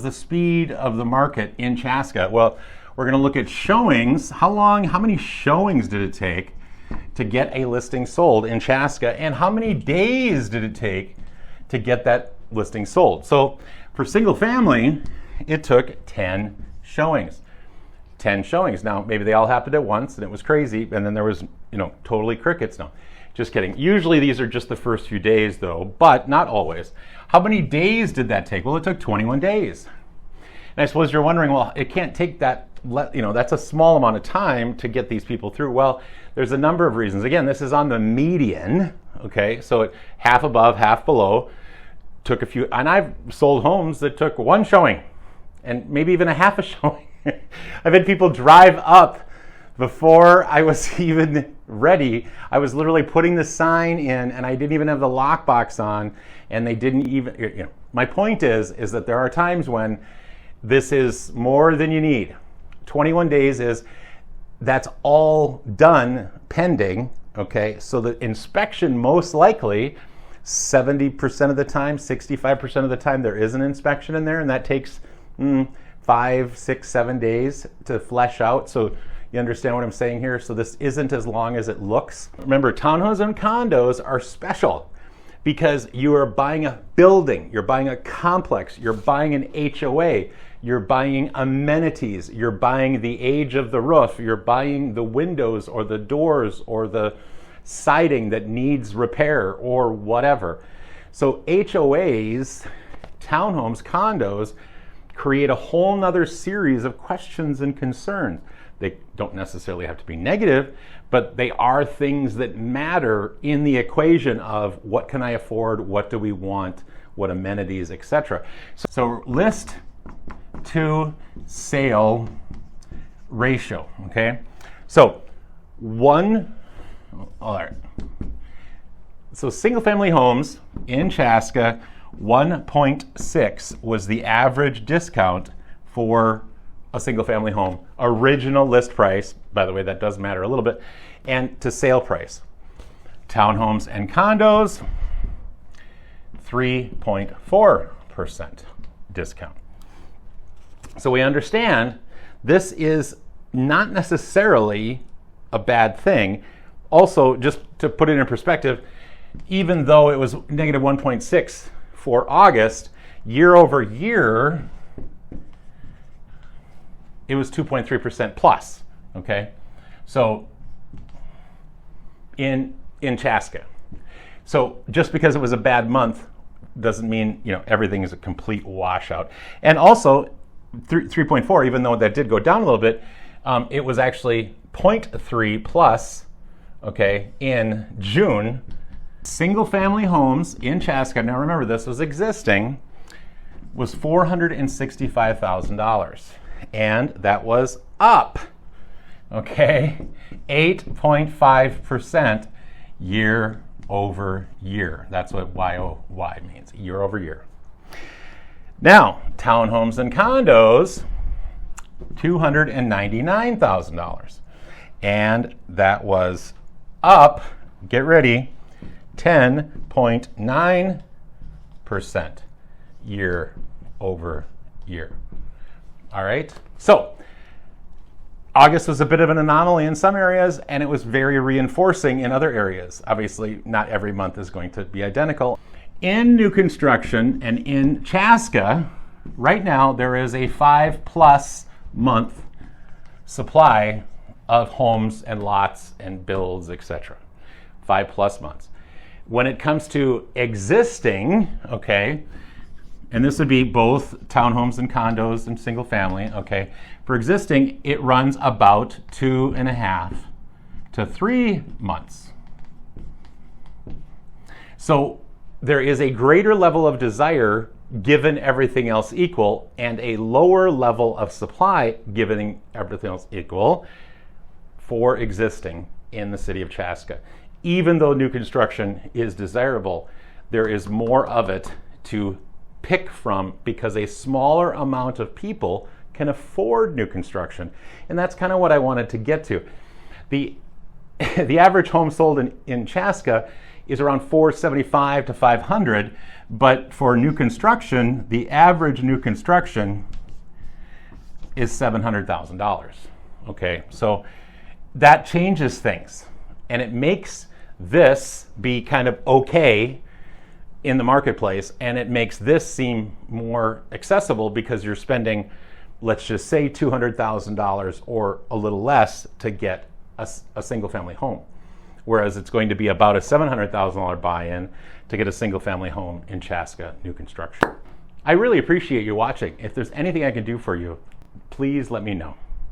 the speed of the market in Chaska? Well, we're going to look at showings. How many showings did it take to get a listing sold in Chaska, and how many days did it take to get that listing sold? So for single family, it took 10 showings. 10 showings. Now, maybe they all happened at once and it was crazy, and then there was, totally crickets. No, just kidding. Usually these are just the first few days though, but not always. How many days did that take? Well, it took 21 days. And I suppose you're wondering, well, it can't take that, that's a small amount of time to get these people through. Well, there's a number of reasons. Again, this is on the median, okay? So half above, half below, took a few, and I've sold homes that took one showing and maybe even a half a showing. I've had people drive up before I was even ready. I was literally putting the sign in and I didn't even have the lockbox on, and they didn't even, My point is that there are times when this is more than you need. 21 days that's all done pending, okay? So the inspection, most likely 70% of the time, 65% of the time, there is an inspection in there, and that takes 5, 6, 7 days to flesh out. So you understand what I'm saying here? So this isn't as long as it looks. Remember, townhomes and condos are special because you are buying a building, you're buying a complex, you're buying an HOA, you're buying amenities, you're buying the age of the roof, you're buying the windows or the doors or the siding that needs repair or whatever. So HOAs, townhomes, condos create a whole nother series of questions and concerns. They don't necessarily have to be negative, but they are things that matter in the equation of what can I afford, what do we want, what amenities, etc. So list to sale ratio, okay? So all right. So single family homes in Chaska, 1.6 was the average discount for a single family home. Original list price, by the way, that does matter a little bit, and to sale price. Townhomes and condos, 3.4% discount. So we understand this is not necessarily a bad thing. Also, just to put it in perspective, even though it was negative 1.6 for August, year over year, it was 2.3% plus, okay? So in Chaska. So just because it was a bad month doesn't mean, everything is a complete washout. And also 3.4, even though that did go down a little bit, it was actually 0.3 plus, okay, in June. Single family homes in Chaska, now remember this was existing, was $465,000. And that was up, okay, 8.5% year over year. That's what YOY means, year over year. Now, townhomes and condos, $299,000. And that was up, get ready, 10.9% year over year. All right, so August was a bit of an anomaly in some areas, and it was very reinforcing in other areas. Obviously, not every month is going to be identical. In new construction and in Chaska, right now there is a 5+ month supply of homes and lots and builds, etc. 5+ months. When it comes to existing, okay, and this would be both townhomes and condos and single family, okay, for existing, it runs about 2.5 to 3 months. So there is a greater level of desire given everything else equal, and a lower level of supply given everything else equal for existing in the city of Chaska. Even though new construction is desirable, there is more of it to pick from because a smaller amount of people can afford new construction. And that's kind of what I wanted to get to. The average home sold in Chaska is around 475 to 500, but for new construction, the average new construction is $700,000. Okay, so that changes things, and it makes this be kind of okay in the marketplace, and it makes this seem more accessible because you're spending, let's just say, $200,000 or a little less to get a single family home. Whereas it's going to be about a $700,000 buy-in to get a single family home in Chaska new construction. I really appreciate you watching. If there's anything I can do for you, please let me know.